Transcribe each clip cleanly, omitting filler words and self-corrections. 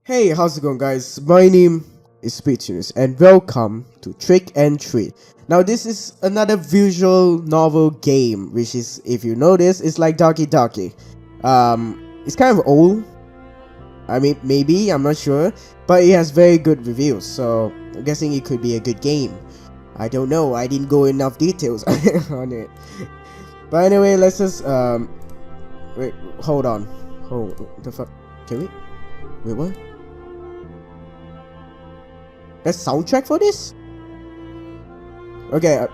Hey, how's it going, guys? My name is Speechless and welcome to Trick and Treat. Now, this is another visual novel game, which is, if you notice, it's like Doki. It's kind of old. I mean, maybe, I'm not sure, but it has very good reviews, so I'm guessing it could be a good game. I don't know, I didn't go enough details on it. But anyway, let's just, wait, hold on. The fuck? Can we? Wait, what? There's soundtrack for this? Okay,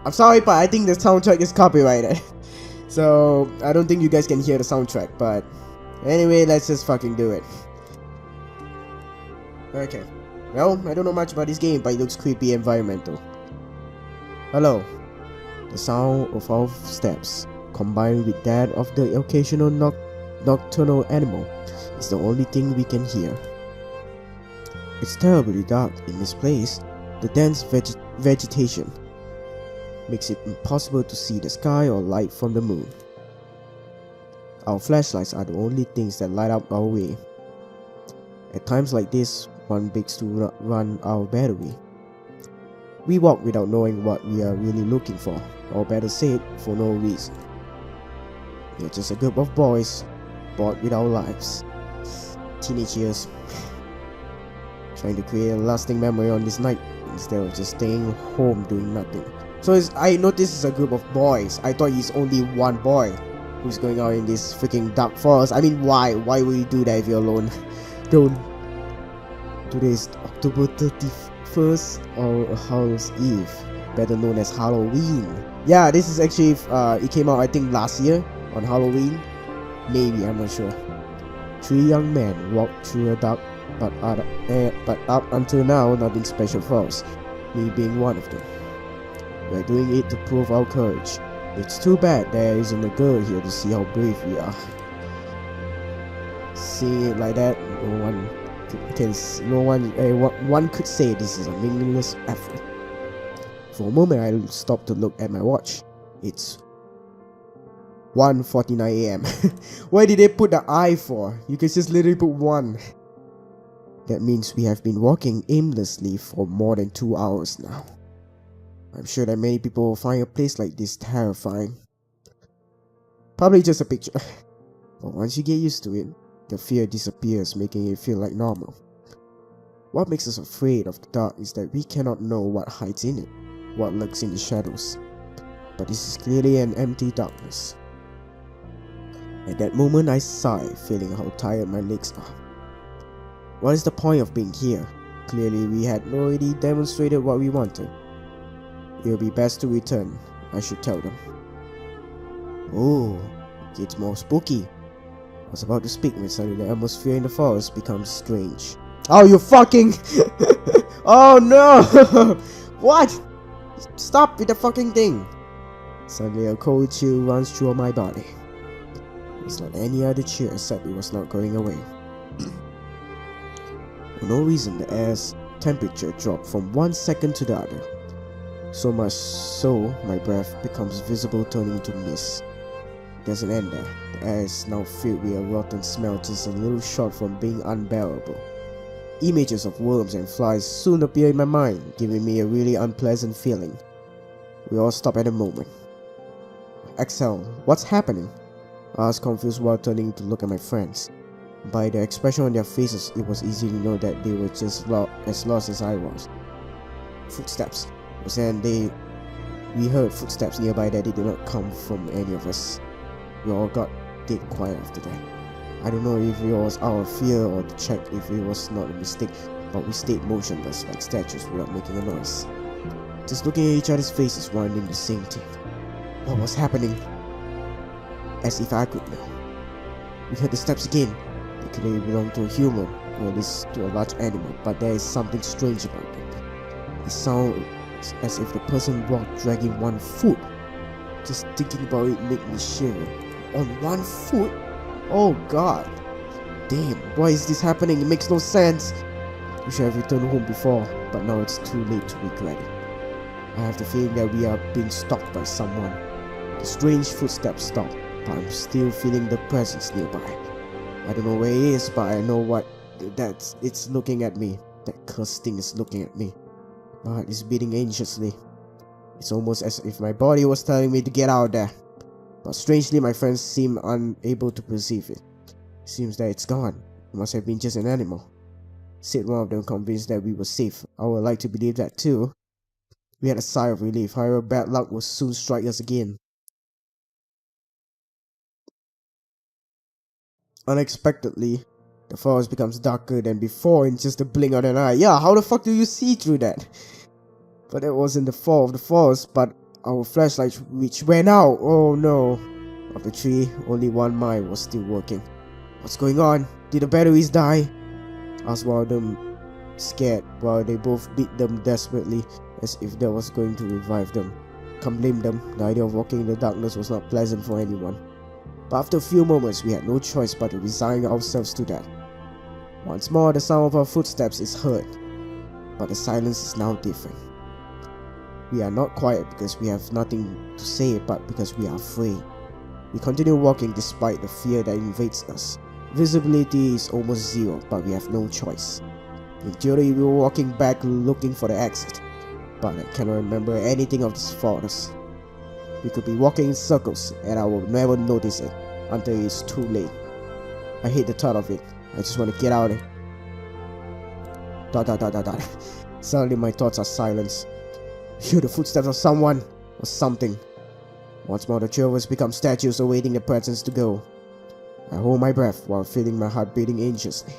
I'm sorry, but I think the soundtrack is copyrighted. So, I don't think you guys can hear the soundtrack, but anyway, let's just fucking do it. Okay. Well, I don't know much about this game, but it looks creepy environmental. Hello. The sound of our steps, combined with that of the occasional nocturnal animal, is the only thing we can hear. It's terribly dark in this place. The dense vegetation makes it impossible to see the sky or light from the moon. Our flashlights are the only things that light up our way. At times like this, one begs to run our battery. We walk without knowing what we are really looking for, or better said, for no reason. We are just a group of boys, bored with our lives. Teenage years. Trying to create a lasting memory on this night instead of just staying home doing nothing. So I noticed it's a group of boys. I thought he's only one boy who's going out in this freaking dark forest. I mean, why? Why would you do that if you're alone? Don't. Today is October 31st, or Hallows Eve, better known as Halloween. Yeah, this is actually, it came out I think last year on Halloween. Maybe, I'm not sure. Three young men walked through a dark but up until now, nothing special for us, me being one of them. We're doing it to prove our courage. It's too bad there isn't a girl here to see how brave we are. Seeing it like that, one could say this is a meaningless effort. For a moment, I stopped to look at my watch. It's 1:49 AM. Why did they put the I for? You could just literally put 1. That means we have been walking aimlessly for more than 2 hours now. I'm sure that many people will find a place like this terrifying. Probably just a picture. But once you get used to it, the fear disappears, making it feel like normal. What makes us afraid of the dark is that we cannot know what hides in it, what lurks in the shadows. But this is clearly an empty darkness. At that moment I sigh, feeling how tired my legs are. What is the point of being here? Clearly we had already demonstrated what we wanted. It will be best to return, I should tell them. Oh, it gets more spooky. I was about to speak when suddenly the atmosphere in the forest becomes strange. Oh, you fucking... Oh no! What? Stop with the fucking thing! Suddenly a cold chill runs through my body. It's like any other chill except it was not going away. For no reason, the air's temperature dropped from one second to the other. So much so, my breath becomes visible, turning into mist. It doesn't end there. The air is now filled with a rotten smell just a little short from being unbearable. Images of worms and flies soon appear in my mind, giving me a really unpleasant feeling. We all stop at a moment. Exhale, what's happening? I asked, confused while turning to look at my friends. By the expression on their faces, it was easy to know that they were just as lost as I was. Footsteps. We heard footsteps nearby that they did not come from any of us. We all got dead quiet after that. I don't know if it was out of fear or to check if it was not a mistake, but we stayed motionless like statues without making a noise. Just looking at each other's faces, wondering the same thing. What was happening? As if I could know. We heard the steps again. They clearly belong to a human, or at least to a large animal, but there is something strange about them. It sounds as if the person walked dragging one foot. Just thinking about it made me shiver. On one foot? Oh god. Damn, why is this happening? It makes no sense. We should have returned home before, but now it's too late to regret it. I have the feeling that we are being stalked by someone. The strange footsteps stop, but I'm still feeling the presence nearby. I don't know where it is, but I know what it's looking at me. That cursed thing is looking at me. My heart is beating anxiously. It's almost as if my body was telling me to get out there. But strangely, my friends seem unable to perceive it. It seems that it's gone. It must have been just an animal, said one of them, convinced that we were safe. I would like to believe that too. We had a sigh of relief. However, bad luck will soon strike us again. Unexpectedly, the forest becomes darker than before in just a blink of an eye. Yeah, how the fuck do you see through that? But it wasn't the fall of the forest, but our flashlight which went out. Oh no. Of the three, only one mine was still working. What's going on? Did the batteries die? Asked one of them, scared, while they both beat them desperately as if that was going to revive them. Can't blame them. The idea of walking in the darkness was not pleasant for anyone. But after a few moments, we had no choice but to resign ourselves to that. Once more, the sound of our footsteps is heard, but the silence is now different. We are not quiet because we have nothing to say, but because we are afraid. We continue walking despite the fear that invades us. Visibility is almost zero, but we have no choice. In theory, we were walking back looking for the exit, but I cannot remember anything of this forest. We could be walking in circles, and I will never notice it until it's too late. I hate the thought of it. I just want to get out of it. Suddenly my thoughts are silenced. Hear the footsteps of someone or something. Once more, the three of us become statues awaiting the presence to go. I hold my breath while feeling my heart beating anxiously.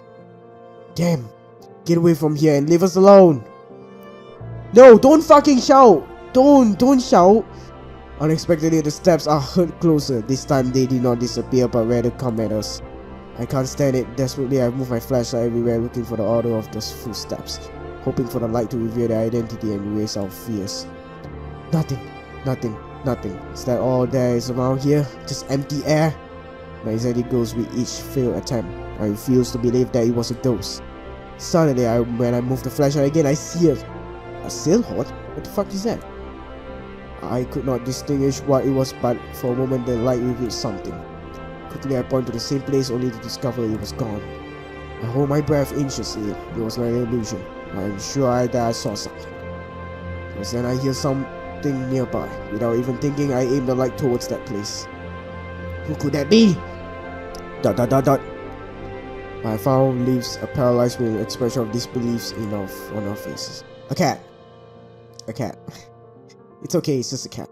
Damn! Get away from here and leave us alone! No! Don't fucking shout! Don't shout! Unexpectedly, the steps are heard closer. This time they did not disappear but rather come at us. I can't stand it. Desperately, I move my flashlight everywhere looking for the order of those footsteps, hoping for the light to reveal their identity and erase our fears. Nothing. Is that all there is around here? Just empty air? My anxiety grows with each failed attempt. I refuse to believe that it was a ghost. Suddenly, when I move the flashlight again, I see a sailhorn? What the fuck is that? I could not distinguish what it was, but for a moment the light revealed something. Quickly I point to the same place only to discover it was gone. I hold my breath anxiously. It was not an illusion. I am sure that I saw something. Because then I hear something nearby. Without even thinking, I aim the light towards that place. Who could that be? ... My found leaves a paralyzed with an expression of disbelief on our faces. A cat. It's okay, it's just a cat.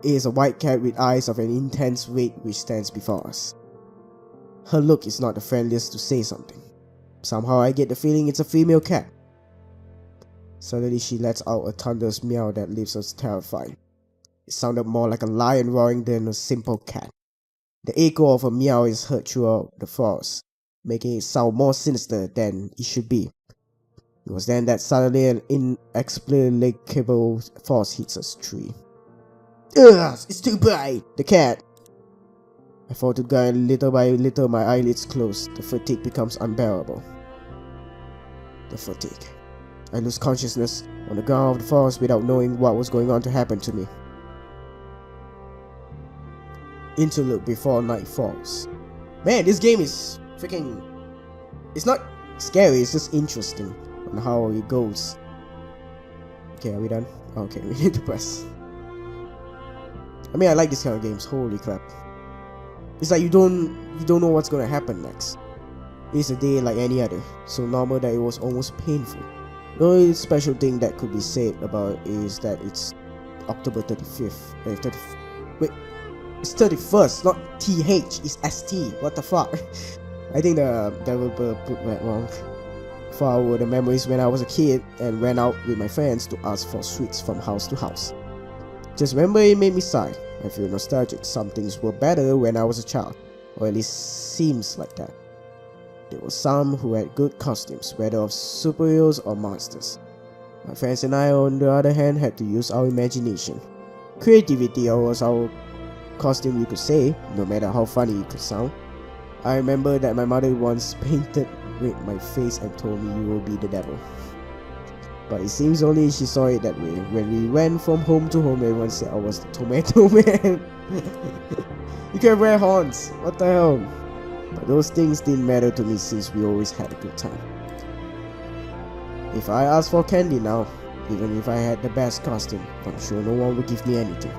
It is a white cat with eyes of an intense red which stands before us. Her look is not the friendliest to say something. Somehow I get the feeling it's a female cat. Suddenly she lets out a thunderous meow that leaves us terrified. It sounded more like a lion roaring than a simple cat. The echo of a meow is heard throughout the forest, making it sound more sinister than it should be. It was then that suddenly an inexplicable force hits us three. Ugh, it's too bright! The cat! I fall to the ground and little by little my eyelids close. The fatigue becomes unbearable. I lose consciousness on the ground of the forest without knowing what was going on to happen to me. Interlude before night falls. Man, this game is freaking... It's not scary, it's just interesting on how it goes. Okay, are we done? Okay, we need to press. I mean, I like this kind of games. Holy crap! It's like you don't know what's gonna happen next. It's a day like any other, so normal that it was almost painful. The only special thing that could be said about it is that it's October 35th. Wait, it's 31st, not TH. It's ST. What the fuck? I think the developer put that wrong. Far were the memories when I was a kid and went out with my friends to ask for sweets from house to house. Just remember it made me sigh. I feel nostalgic. Some things were better when I was a child, or at least seems like that. There were some who had good costumes, whether of superheroes or monsters. My friends and I, on the other hand, had to use our imagination. Creativity was our costume, you could say, no matter how funny it could sound. I remember that my mother once painted with my face and told me you will be the devil. But it seems only she saw it that way. When we went from home to home, everyone said I was the tomato man. You can wear horns. What the hell? But those things didn't matter to me since we always had a good time. If I asked for candy now, even if I had the best costume, I'm sure no one would give me anything.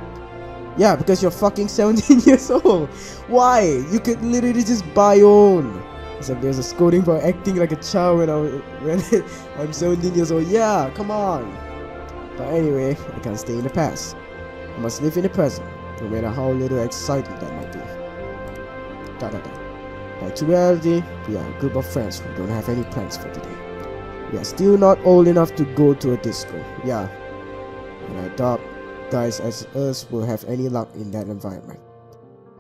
Yeah, because you're fucking 17 years old. Why? You could literally just buy your own. Except there's a scolding for acting like a child when I'm 17 years old. Yeah, come on. But anyway, I can't stay in the past. I must live in the present, no matter how little exciting that might be. Back to reality, we are a group of friends who don't have any plans for today. We are still not old enough to go to a disco. Yeah, and I doubt guys as us will have any luck in that environment.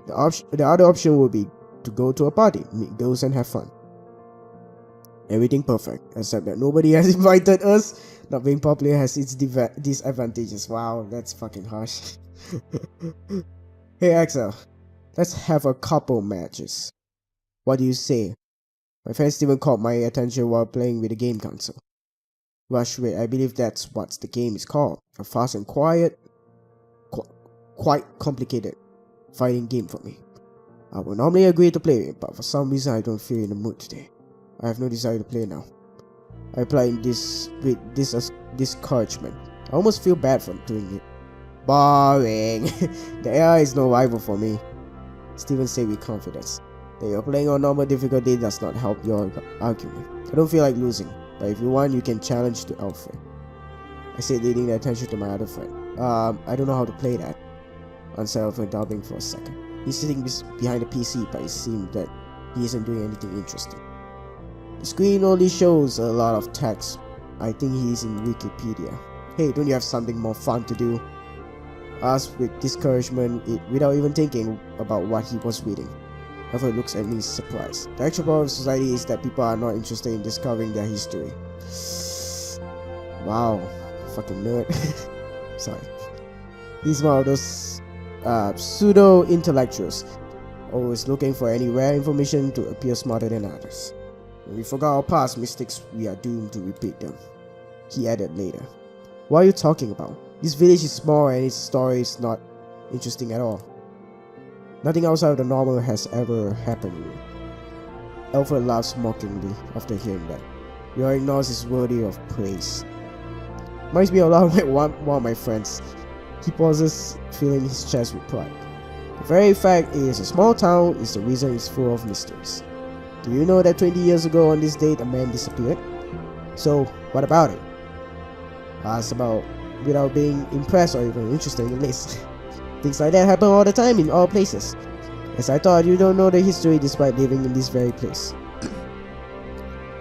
The other option would be to go to a party, meet girls and have fun. Everything perfect, except that nobody has invited us. Not being popular has its disadvantages. Wow, that's fucking harsh. Hey Axel, let's have a couple matches. What do you say? My friend Steven caught my attention while playing with the game console. Rush Rate, I believe that's what the game is called. A fast and quiet, quite complicated fighting game for me. I would normally agree to play it, but for some reason I don't feel in the mood today. I have no desire to play now. I replied this with discouragement. I almost feel bad for doing it. Boring. The AI is no rival for me. Steven said with confidence. That you're playing on normal difficulty does not help your argument. I don't feel like losing, but if you want, you can challenge to Alfred. I said, leading the attention to my other friend. I don't know how to play that. Answered Alfred, doubting for a second. He's sitting behind the PC, but it seemed that he isn't doing anything interesting. The screen only shows a lot of text. I think he's in Wikipedia. Hey, don't you have something more fun to do? Asked with discouragement, without even thinking about what he was reading. Alfred looks at me surprised. The actual problem of society is that people are not interested in discovering their history. Wow, fucking nerd. Sorry. He's one of those pseudo-intellectuals, always looking for any rare information to appear smarter than others. When we forgot our past mistakes, we are doomed to repeat them. He added later. What are you talking about? This village is small and its story is not interesting at all. Nothing outside of the normal has ever happened here. Alfred laughs mockingly after hearing that. Your ignorance is worthy of praise. Reminds me a lot of one of my friends. He pauses, filling his chest with pride. The very fact is, a small town is the reason it's full of mysteries. Do you know that 20 years ago on this date a man disappeared? So, what about it? Asked about without being impressed or even interested in the list. Things like that happen all the time in all places. As I thought, you don't know the history despite living in this very place.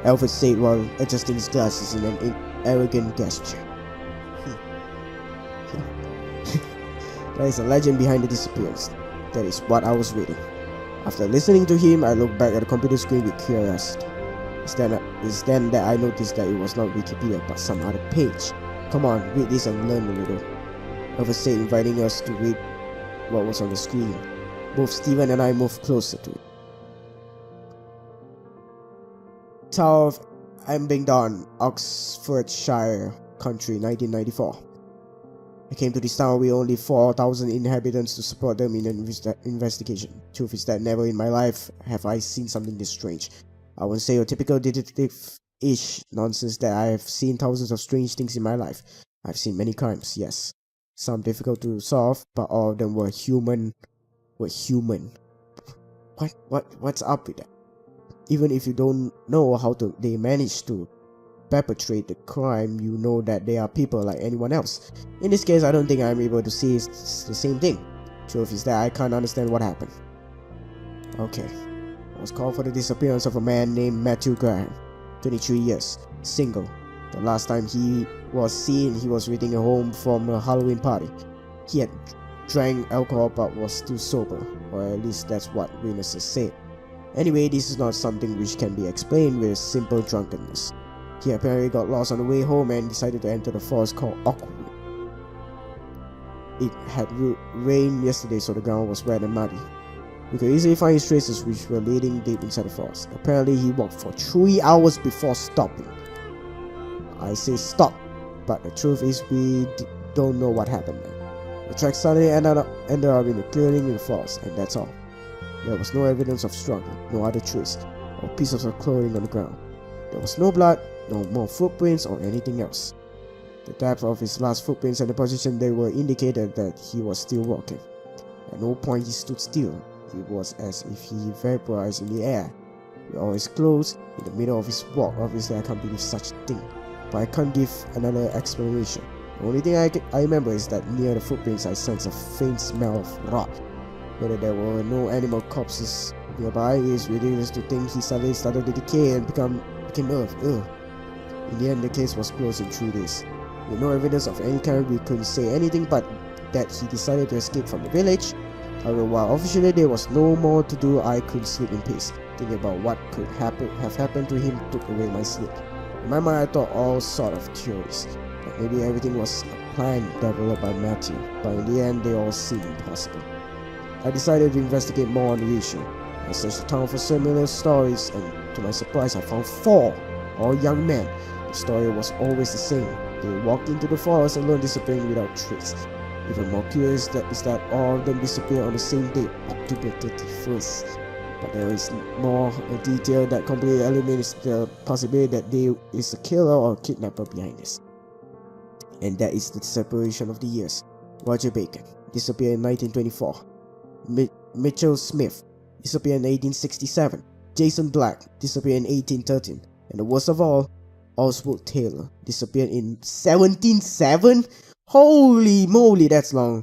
Alfred said while adjusting his glasses in an arrogant gesture. There is a legend behind the disappearance. That is what I was reading. After listening to him, I looked back at the computer screen with curiosity. It's then that I noticed that it was not Wikipedia but some other page. Come on, read this and learn a little. Alfred said, inviting us to read what was on the screen. Both Steven and I moved closer to it. Tower of Abingdon, Oxfordshire Country, 1994. I came to this town with only 4,000 inhabitants to support them in an investigation. Truth is that never in my life have I seen something this strange. I won't say a typical detective-ish nonsense that I have seen thousands of strange things in my life. I've seen many crimes, yes. Some difficult to solve, but all of them were human. What's up with that? Even if you don't know how they managed to perpetrate the crime, you know that they are people like anyone else. In this case, I don't think I'm able to see the same thing. Truth is that I can't understand what happened. Okay. I was called for the disappearance of a man named Matthew Graham, 23 years, single. The last time he was seen, he was returning home from a Halloween party. He had drank alcohol but was still sober, or at least that's what witnesses said. Anyway, this is not something which can be explained with simple drunkenness. He apparently got lost on the way home and decided to enter the forest called Oakwood. It had rained yesterday, so the ground was wet and muddy. We could easily find his traces, which were leading deep inside the forest. Apparently, he walked for 3 hours before stopping. I say stop, but the truth is we don't know what happened then. The track suddenly ended up in a clearing in the forest, and that's all. There was no evidence of struggle, no other trace, or pieces of clothing on the ground. There was no blood, no more footprints or anything else. The depth of his last footprints and the position they were indicated that he was still walking. At no point he stood still. It was as if he vaporized in the air. With all his clothes in the middle of his walk, obviously I can't believe such a thing. But I can't give another explanation. The only thing I remember is that near the footprints I sensed a faint smell of rot. Whether there were no animal corpses nearby, it is ridiculous to think he suddenly started to decay and became earth. In the end, the case was closed in 3 days. With no evidence of any kind, we couldn't say anything but that he decided to escape from the village. However, while officially there was no more to do, I couldn't sleep in peace. Thinking about what could have happened to him took away my sleep. In my mind, I thought all sort of theories. That maybe everything was a plan developed by Matthew, but in the end, they all seemed impossible. I decided to investigate more on the issue. I searched the town for similar stories, and to my surprise, I found 4, all young men. The story was always the same. They walked into the forest alone, disappearing without trace. Even more curious is that all of them disappeared on the same day, October 31st. But there is more a detail that completely eliminates the possibility that there is a killer or a kidnapper behind this. And that is the separation of the years. Roger Bacon disappeared in 1924. Mitchell Smith disappeared in 1867. Jason Black disappeared in 1813. And the worst of all, Oswald Taylor disappeared in 1707? Holy moly, that's long.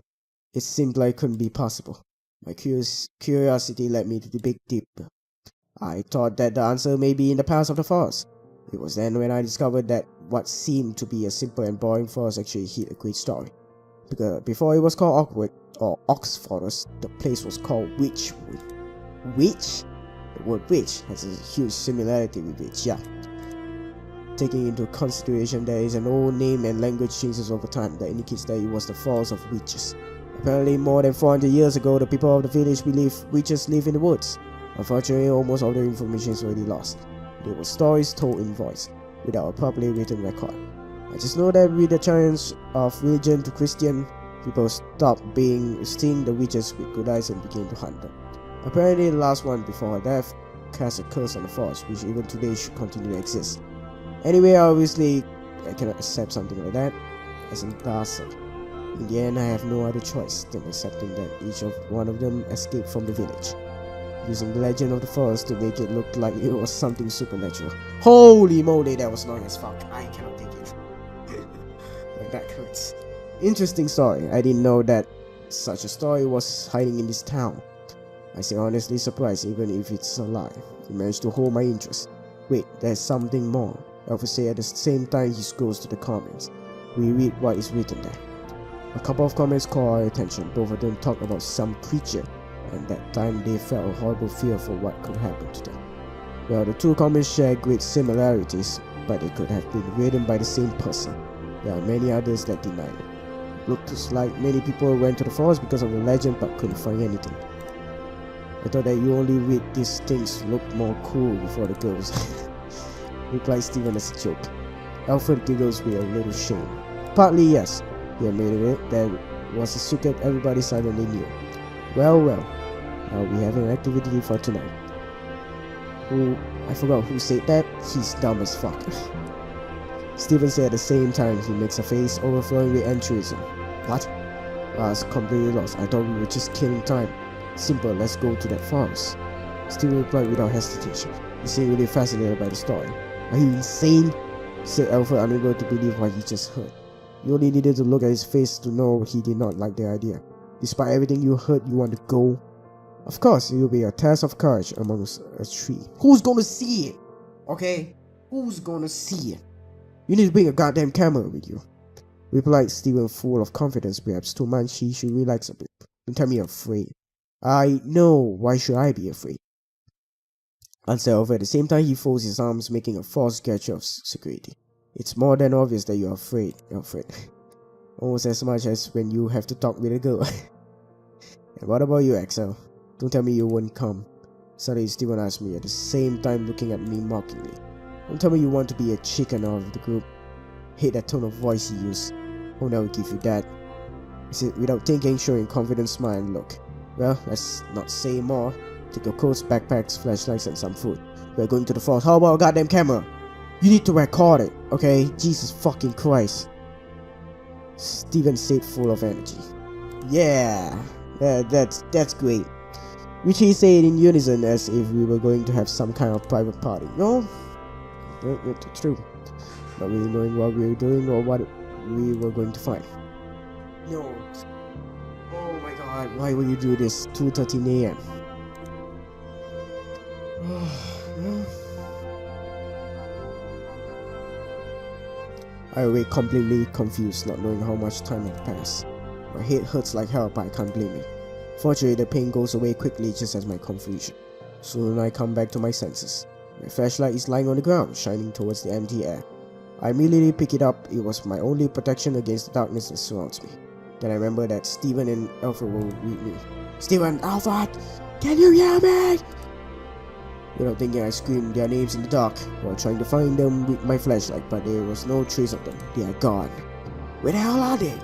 It seemed like it couldn't be possible. My curiosity led me to dig deeper. I thought that the answer may be in the past of the forest. It was then when I discovered that what seemed to be a simple and boring forest actually hid a great story. Because before it was called Oakwood or Ox Forest, the place was called Witchwood. Witch? The word witch has a huge similarity with witch, yeah. Taking into consideration there is an old name and language changes over time that indicates that it was the forest of witches. Apparently more than 400 years ago, the people of the village believed witches live in the woods. Unfortunately, almost all the information is already lost. There were stories told in voice, without a properly written record. I just know that with the change of religion to Christian, people stopped seeing the witches with good eyes and began to hunt them. Apparently, the last one before her death cast a curse on the forest, which even today should continue to exist. Anyway, obviously, I cannot accept something like that as an answer. In the end, I have no other choice than accepting that each one of them escaped from the village, using the legend of the forest to make it look like it was something supernatural. Holy moly, that was long as fuck. I cannot take it. Like that hurts. Interesting story. I didn't know that such a story was hiding in this town. I say honestly surprised, even if it's a lie. He managed to hold my interest. Wait, there's something more. Alpha say at the same time he scrolls to the comments. We read what is written there. A couple of comments caught our attention. Both of them talk about some creature, and that time they felt a horrible fear for what could happen to them. Well, the two comments share great similarities, but they could have been written by the same person. There are many others that deny it. Looks like many people went to the forest because of the legend but couldn't find anything. I thought that you only read these things to look more cool before the girls. Replied Stephen as a joke. Alfred giggles with a little shame. Partly yes, he admitted it. There was a secret everybody silently knew. Well, now we have an activity for tonight. I forgot who said that. He's dumb as fuck. Stephen said at the same time he makes a face overflowing with enthusiasm. What? I was completely lost. I thought we were just killing time. Simple, let's go to that forest. Stephen replied without hesitation. He seemed really fascinated by the story. Are you insane? Said Alfred, unable to believe what he just heard. You only needed to look at his face to know he did not like the idea. Despite everything you heard, you want to go? Of course, it will be a test of courage amongst a tree. Who's gonna see it? Okay? Who's gonna see it? You need to bring a goddamn camera with you. Replied Stephen, full of confidence, perhaps too much. He should relax a bit. Don't tell me you're afraid. I know. Why should I be afraid? Answered Alfred. At the same time, he folds his arms, making a false gesture of security. It's more than obvious that you're afraid, Alfred. Almost as much as when you have to talk with a girl. And what about you, Axel? Don't tell me you won't come. Suddenly, Stephen asked me, at the same time looking at me mockingly. Don't tell me you want to be a chicken out of the group. Hate that tone of voice he used. Oh, now we give you that. He said without thinking, showing confident smile and look. Well, let's not say more. Take your coats, backpacks, flashlights, and some food. We're going to the falls. How about a goddamn camera? You need to record it, okay? Jesus fucking Christ. Steven said, full of energy. Yeah, that's great. Which he said in unison as if we were going to have some kind of private party. No, true. Not really knowing what we were doing or what we were going to find. No. Oh my god, why would you do this? 2:13 a.m. I awake completely confused, not knowing how much time had passed. My head hurts like hell, but I can't blame it. Fortunately, the pain goes away quickly just as my confusion. Soon I come back to my senses. My flashlight is lying on the ground, shining towards the empty air. I immediately pick it up. It was my only protection against the darkness that surrounds me. Then I remember that Steven and Alfred will greet me. Steven, Alfred, can you hear me? Without thinking, I screamed their names in the dark while trying to find them with my flashlight, but there was no trace of them. They are gone. Where the hell are they?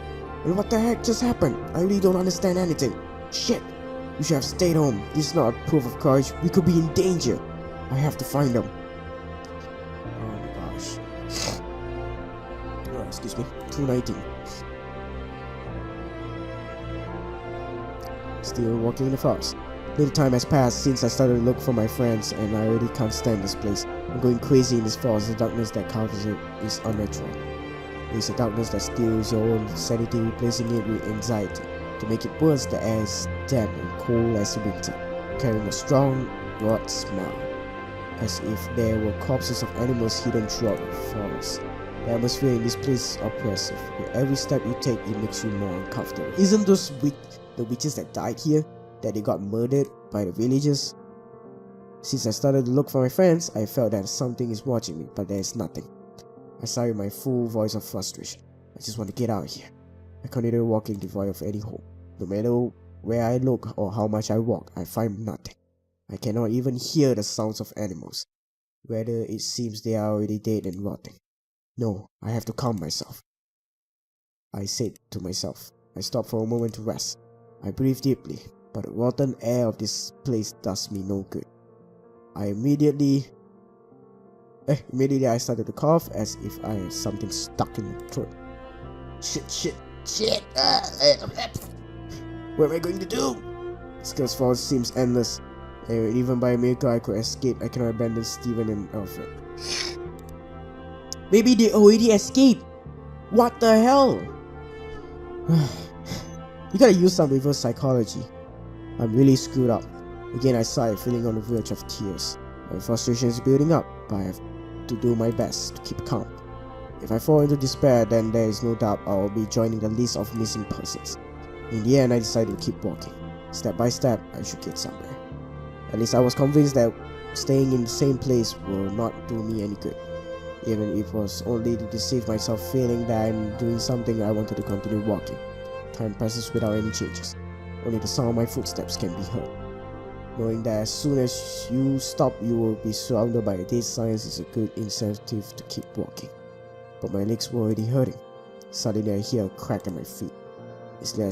And what the heck just happened? I really don't understand anything. Shit! We should have stayed home. This is not a proof of courage. We could be in danger. I have to find them. Oh my gosh. Oh, excuse me. 2:19. Still walking in the forest. Little time has passed since I started to look for my friends, and I already can't stand this place. I'm going crazy in this forest. The darkness that covers it is unnatural. It's a darkness that steals your own sanity, replacing it with anxiety. To make it worse, the air is damp and cold as winter, carrying a strong, rot smell, as if there were corpses of animals hidden throughout the forest. The atmosphere in this place is oppressive. With every step you take, it makes you more uncomfortable. Isn't those the witches that died here? That they got murdered by the villagers? Since I started to look for my friends, I felt that something is watching me, but there is nothing. I sighed with my full voice of frustration. I just want to get out of here. I continued walking devoid of any hope. No matter where I look or how much I walk, I find nothing. I cannot even hear the sounds of animals. Rather, it seems they are already dead and rotting. No, I have to calm myself, I said to myself. I stopped for a moment to rest. I breathed deeply, but the rotten air of this place does me no good. Immediately I started to cough as if I had something stuck in my throat. Shit. What am I going to do? This forest seems endless. And even by a miracle I could escape. I cannot abandon Steven and Alfred. Maybe they already escaped. What the hell? You gotta use some reverse psychology. I'm really screwed up. Again I sighed, feeling on the verge of tears. My frustration is building up, but I have to do my best to keep calm. If I fall into despair, then there is no doubt I will be joining the list of missing persons. In the end, I decided to keep walking. Step by step, I should get somewhere. At least I was convinced that staying in the same place will not do me any good. Even if it was only to deceive myself, feeling that I'm doing something, I wanted to continue walking. Time passes without any changes. Only the sound of my footsteps can be heard. Knowing that as soon as you stop, you will be surrounded by dead silence is a good incentive to keep walking. But my legs were already hurting. Suddenly I hear a crack at my feet. Instantly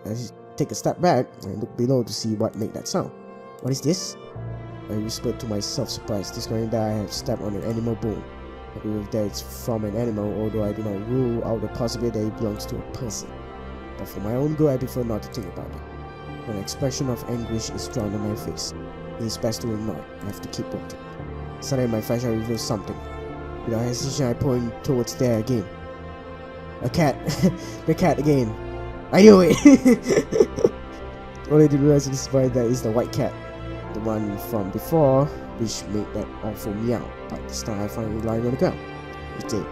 I take a step back and look below to see what made that sound. What is this? I whispered to myself, surprised, discovering that I have stepped on an animal bone. I believe that it's from an animal, although I do not rule out the possibility that it belongs to a person. But for my own good, I prefer not to think about it. An expression of anguish is drawn on my face. It is best to ignore it. I have to keep walking. Suddenly my flashlight reveals something. Without hesitation, I point towards there again. A cat. The cat again. I knew it! Only to realize this point that it's the white cat. The one from before, which made that awful meow. But this time I find it lying on the ground. It's dead.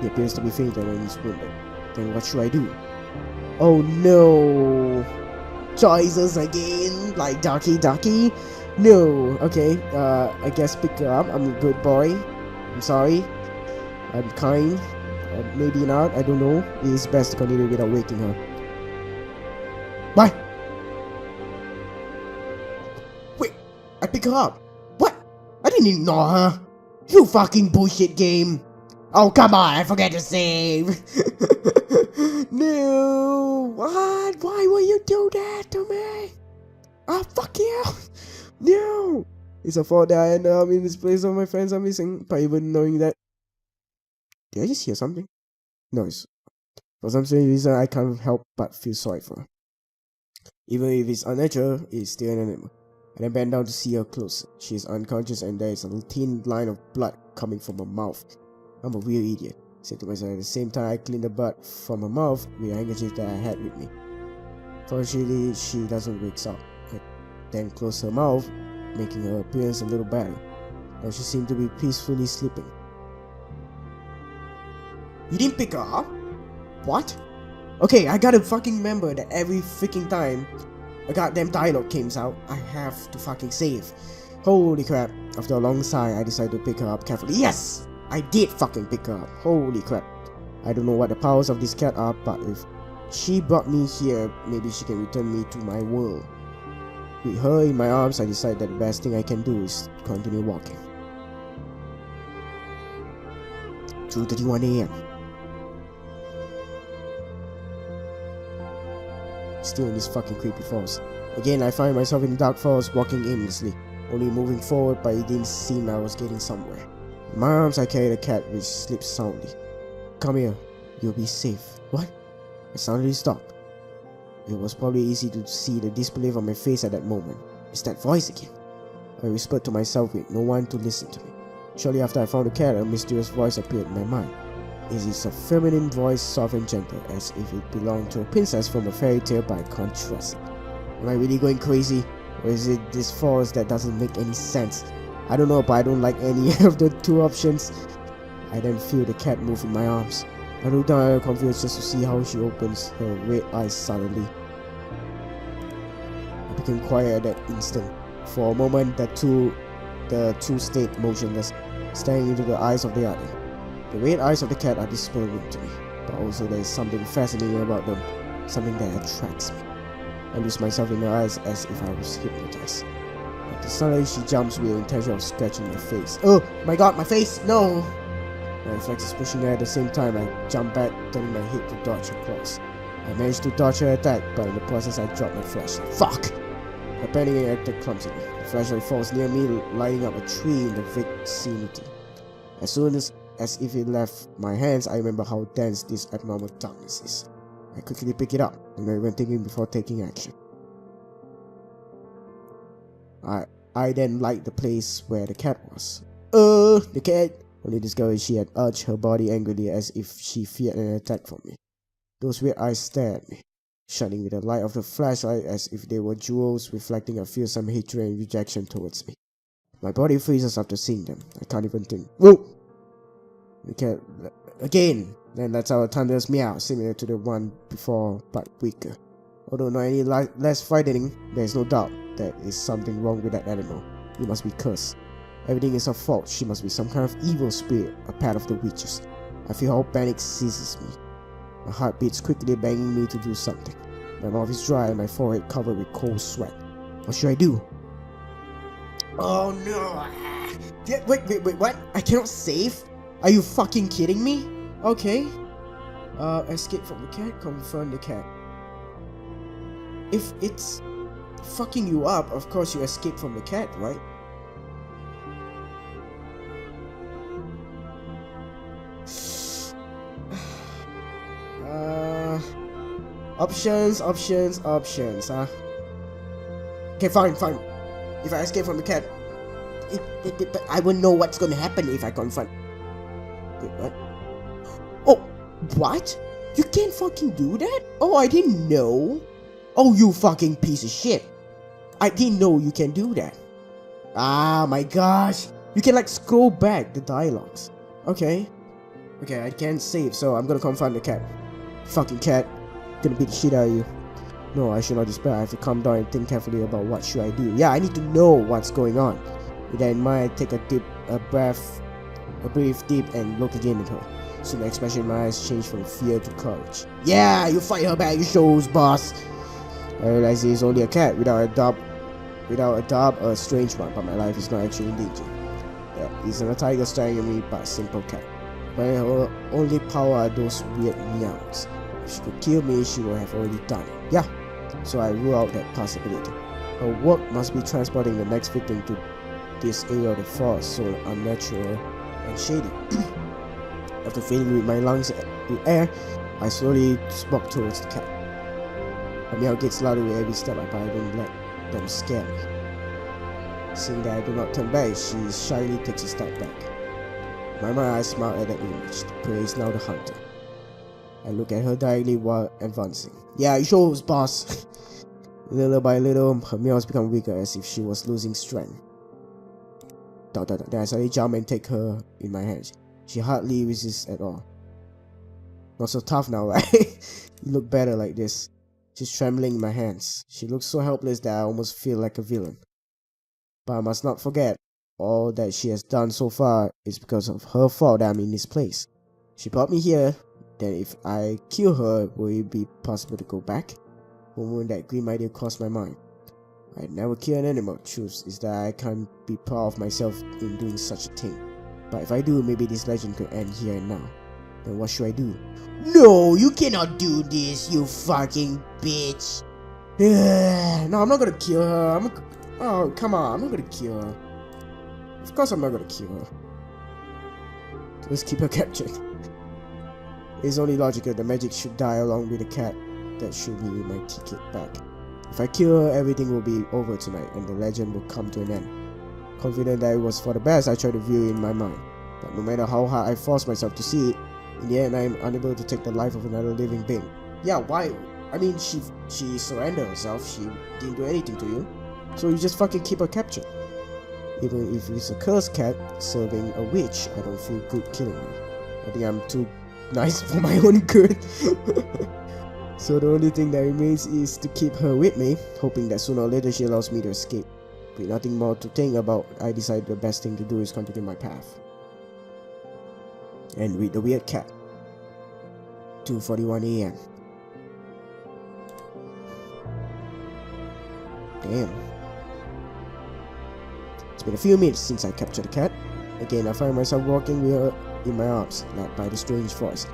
He appears to be fainted and he's wounded. Then what should I do? Oh no! Choices again? Like Doki? No! Okay, I guess pick her up. I'm a good boy. I'm sorry. I'm kind. Maybe not, I don't know. It is best to continue without waking her. What? Wait, I pick her up. What? I didn't ignore her. You fucking bullshit game. Oh, come on, I forgot to save. No. What? Why will you do that to me? Oh, fuck you. No! It's a fault that I ended up in this place all my friends are missing, but even knowing that. Did I just hear something? Noise. For some strange reason, I can't help but feel sorry for her. Even if it's unnatural, it's still an animal. And I bend down to see her closer. She is unconscious and there is a thin line of blood coming from her mouth. I'm a real idiot. I said to myself at the same time I clean the blood from her mouth with a handkerchief that I had with me. Fortunately, she doesn't wake up. I then close her mouth, making her appearance a little better. Now she seemed to be peacefully sleeping. You didn't pick her up? What? Okay, I gotta fucking remember that every freaking time a goddamn dialogue came out, I have to fucking save. Holy crap. After a long sigh, I decided to pick her up carefully. Yes! I did fucking pick her up. Holy crap. I don't know what the powers of this cat are, but if she brought me here, maybe she can return me to my world. With her in my arms, I decided that the best thing I can do is continue walking. 2:31 AM. Still in this fucking creepy forest. Again, I find myself in the dark forest walking aimlessly, only moving forward, but it didn't seem I was getting somewhere. In my arms, I carried a cat which sleeps soundly. Come here, you'll be safe. What? I suddenly stopped. It was probably easy to see the disbelief on my face at that moment. It's that voice again. I whispered to myself with no one to listen to me. Shortly after I found the cat, a mysterious voice appeared in my mind. It is a feminine voice, soft and gentle, as if it belonged to a princess from a fairy tale, but I can't trust it. Am I really going crazy? Or is it this forest that doesn't make any sense? I don't know, but I don't like any of the two options. I then feel the cat move in my arms. I look down at her confused just to see how she opens her red eyes suddenly. I became quiet at that instant. For a moment, the two stayed motionless, staring into the eyes of the other. The red eyes of the cat are disturbing to me, but also there is something fascinating about them, something that attracts me. I lose myself in her eyes as if I was hypnotized. After suddenly she jumps with the intention of scratching my face. Oh my god, my face! No! My reflex is pushing her at the same time. I jump back, turning my head to dodge her claws. I managed to dodge her attack, but in the process I dropped my flashlight. Fuck! I panicked and acted clumsily. The flashlight falls near me, lighting up a tree in the vicinity. As soon as if it left my hands, I remember how dense this abnormal darkness is. I quickly pick it up, and I went thinking before taking action. I then light the place where the cat was. The cat! Only discovered she had arched her body angrily as if she feared an attack from me. Those weird eyes stared at me, shining with the light of the flashlight as if they were jewels reflecting a fearsome hatred and rejection towards me. My body freezes after seeing them. I can't even think. Whoa! The cat again then lets out a thunderous meow similar to the one before but weaker. Although not any less frightening, there is no doubt there is something wrong with that animal. It must be cursed. Everything is her fault. She must be some kind of evil spirit, a pet of the witches. I feel how panic seizes me. My heart beats quickly, begging me to do something. My mouth is dry and my forehead covered with cold sweat. What should I do? Oh no! Wait, what? I cannot save? Are you fucking kidding me? Okay. Escape from the cat, confront the cat. If it's fucking you up, of course you escape from the cat, right? Options, huh? Okay, fine. If I escape from the cat, I won't know what's gonna happen if I confront. Wait, what? Oh, what? You can't fucking do that? Oh, I didn't know. Oh, you fucking piece of shit. I didn't know you can do that. Ah, my gosh. You can like scroll back the dialogues. Okay, I can't save, so I'm gonna confront the cat. Fucking cat. Gonna beat the shit out of you. No, I should not despair. I have to calm down and think carefully about what should I do. Yeah, I need to know what's going on. With that in mind, I take a breath deep and look again at her. Soon the expression in my eyes changed from fear to courage. Yeah, you fight her back, you shows, boss. I realize he is only a cat without a dog, a strange one, but my life is not actually in danger. There isn't a tiger staring at me, but a simple cat. But her only power are those weird meows. If she could kill me, she would have already done it. Yeah, so I rule out that possibility. Her work must be transporting the next victim to this area of the forest, so unnatural and shady. After filling with my lungs with air, I slowly walk towards the cat. Her meow gets louder with every step I don't let them scare me. Seeing that I do not turn back, she shyly takes a step back. In my mind, I smile at that image. The prey is now the hunter. I look at her directly while advancing. Yeah, it shows, boss. Little by little, her meows become weaker as if she was losing strength. Then I suddenly jump and take her in my hands. She hardly resists at all. Not so tough now, right? You look better like this. She's trembling in my hands. She looks so helpless that I almost feel like a villain. But I must not forget, all that she has done so far is because of her fault that I'm in this place. She brought me here. Then if I kill her, will it be possible to go back? For a moment that grim idea crossed my mind. I'd never kill an animal. Truth is that I can't be proud of myself in doing such a thing. But if I do, maybe this legend could end here and now. Then what should I do? No, you cannot do this, you fucking bitch. No, I'm not gonna kill her. Oh, come on, I'm not gonna kill her. Of course I'm not gonna kill her. Let's keep her captured. It's only logical the magic should die along with the cat. That should be my ticket back. If I kill her, everything will be over tonight and the legend will come to an end. Confident that it was for the best, I tried to view it in my mind. But no matter how hard I force myself to see it, in the end I am unable to take the life of another living being. Yeah, why? I mean, she surrendered herself, she didn't do anything to you. So you just fucking keep her captured. Even if it's a cursed cat serving a witch, I don't feel good killing her. I think I'm too nice for my own good. So the only thing that remains is to keep her with me, hoping that sooner or later she allows me to escape. With nothing more to think about, I decided the best thing to do is continue my path. And with the weird cat. 2:41 AM. Damn. It's been a few minutes since I captured the cat. Again, I find myself walking with her in my arms, led by the strange voice.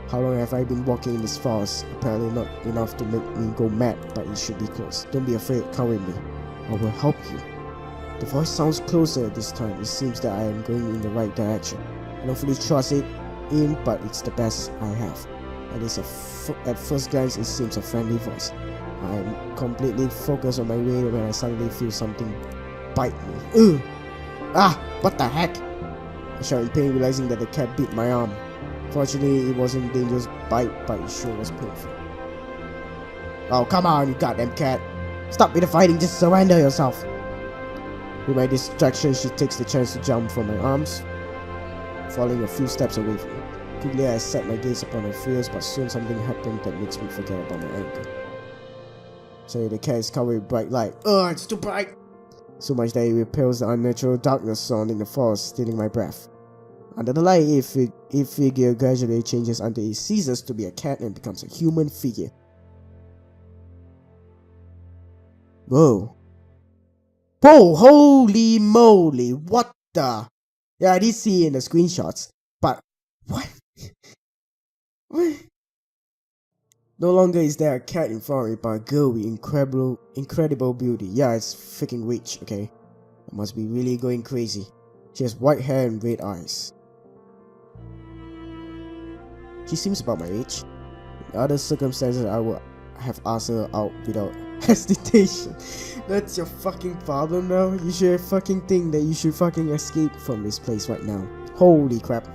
How long have I been walking in this forest? Apparently not enough to make me go mad, but it should be close. Don't be afraid, come with me. I will help you. The voice sounds closer this time. It seems that I am going in the right direction. I don't fully trust it in, but it's the best I have. At least at first glance, it seems a friendly voice. I am completely focused on my way when I suddenly feel something bite me. Ugh! Ah! What the heck? I shout in pain, realizing that the cat bit my arm. Fortunately, it wasn't a dangerous bite, but it sure was painful. Oh, come on, you goddamn cat. Stop with the fighting, just surrender yourself. With my distraction, she takes the chance to jump from my arms, falling a few steps away from me. Quickly, I set my gaze upon her fears, but soon something happened that makes me forget about my anger. So the cat is covered with bright light. Ugh, it's too bright! So much that it repels the unnatural darkness surrounding the forest, stealing my breath. Under the light, its figure gradually changes until it ceases to be a cat and becomes a human figure. Whoa. Whoa, holy moly, what the? Yeah, I did see it in the screenshots, but what? What? No longer is there a cat in front of me, but a girl with incredible beauty. Yeah, it's freaking witch, okay? I must be really going crazy. She has white hair and red eyes. She seems about my age. In other circumstances, I would have asked her out without hesitation. That's your fucking problem now? You should fucking think that you should fucking escape from this place right now. Holy crap.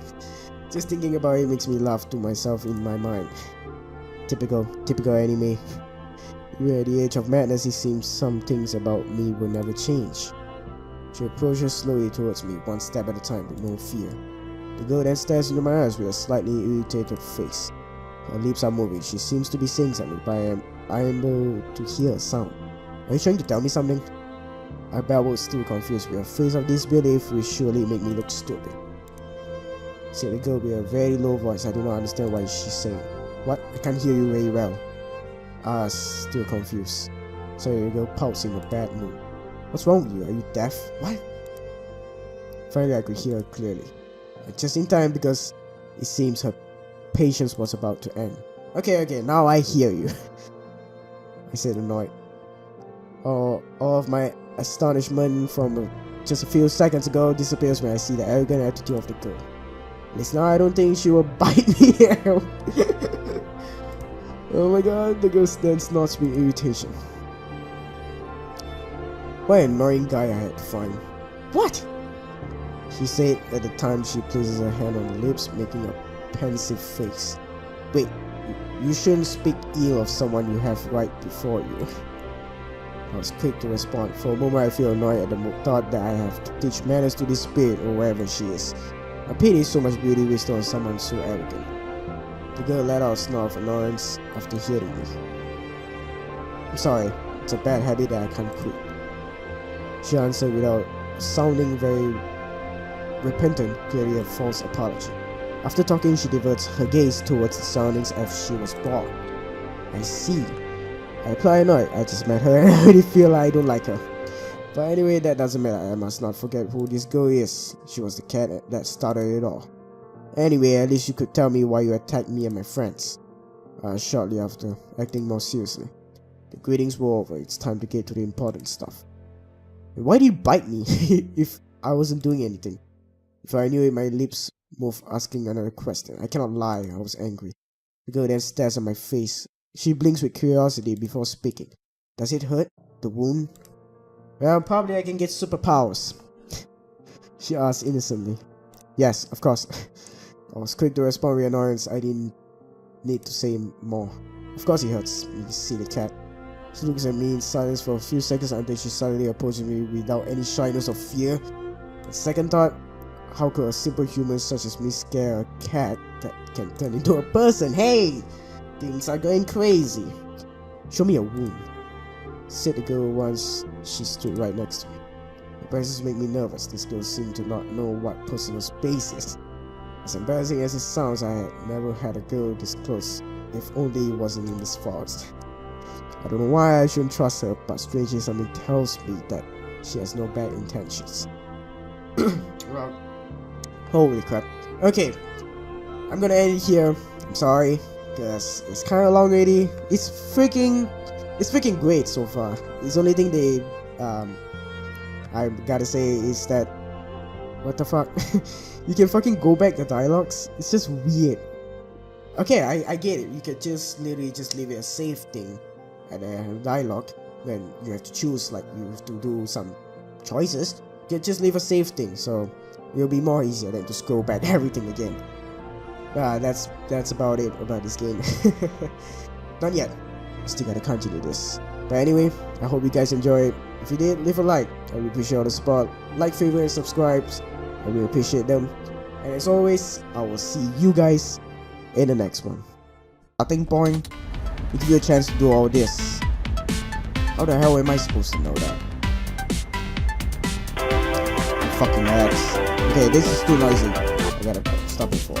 Just thinking about it makes me laugh to myself in my mind. Typical anime. Even at the age of madness, it seems some things about me will never change. She approaches slowly towards me, one step at a time with no fear. The girl then stares into my eyes with a slightly irritated face. Her lips are moving. She seems to be saying something, but I am able to hear a sound. Are you trying to tell me something? I babbled, still confused. With a face of disbelief will surely make me look stupid. Said the girl with a very low voice. I do not understand what she's saying. What? I can't hear you very well. Still confused. Sorry, the girl pouts in a bad mood. What's wrong with you? Are you deaf? What? Finally, I could hear her clearly. Just in time because it seems her patience was about to end. Okay, now I hear you. I said annoyed. All of my astonishment from just a few seconds ago disappears when I see the arrogant attitude of the girl. At least now I don't think she will bite me. Oh my god, the girl then snorts with irritation. What an annoying guy I had to find. What? She said at the time she places her hand on her lips, making a pensive face. Wait, you shouldn't speak ill of someone you have right before you. I was quick to respond. For a moment I feel annoyed at the thought that I have to teach manners to this spirit or wherever she is. I pity so much beauty wasted on someone so arrogant. The girl let out a snort of annoyance after hearing me. I'm sorry, it's a bad habit that I can't quit. She answered without sounding very repentant, clearly a false apology. After talking, she diverts her gaze towards the surroundings as she was bored. I see. I reply annoyed. I just met her and I already feel like I don't like her. But anyway, that doesn't matter. I must not forget who this girl is. She was the cat that started it all. Anyway, at least you could tell me why you attacked me and my friends. Shortly after, acting more seriously. The greetings were over. It's time to get to the important stuff. Why did you bite me if I wasn't doing anything? If I knew it, my lips moved, asking another question. I cannot lie, I was angry. The girl then stares at my face. She blinks with curiosity before speaking. Does it hurt? The wound? Well, probably I can get superpowers. She asked innocently. Yes, of course. I was quick to respond with annoyance. I didn't need to say more. Of course it hurts. You see the cat. She looks at me in silence for a few seconds until she suddenly approaches me without any shyness or fear. On second thought, how could a simple human such as me scare a cat that can turn into a person? Hey! Things are going crazy. Show me a wound, said the girl once she stood right next to me. The presence made me nervous. This girl seemed to not know what personal space is. As embarrassing as it sounds, I had never had a girl this close, if only it wasn't in this forest. I don't know why I shouldn't trust her, but strangely something tells me that she has no bad intentions. Well, holy crap. Okay, I'm gonna end it here. I'm sorry, because it's kind of long already. It's freaking great so far. The only thing I gotta say is that, what the fuck? You can fucking go back the dialogues. It's just weird. Okay, I get it. You could just literally just leave it a safe thing at a dialogue when you have to choose, like you have to do some choices. You can just leave a safe thing, so it'll be more easier than to scroll back everything again. That's about it about this game. Not yet. Still gotta continue this. But anyway, I hope you guys enjoyed. If you did, leave a like. I really appreciate all the support. Like, favorite, and subscribe. I really appreciate them. And as always, I will see you guys in the next one. Starting point. We give you a chance to do all this. How the hell am I supposed to know that? Fucking ass. Okay, this is too noisy. I gotta stop it for.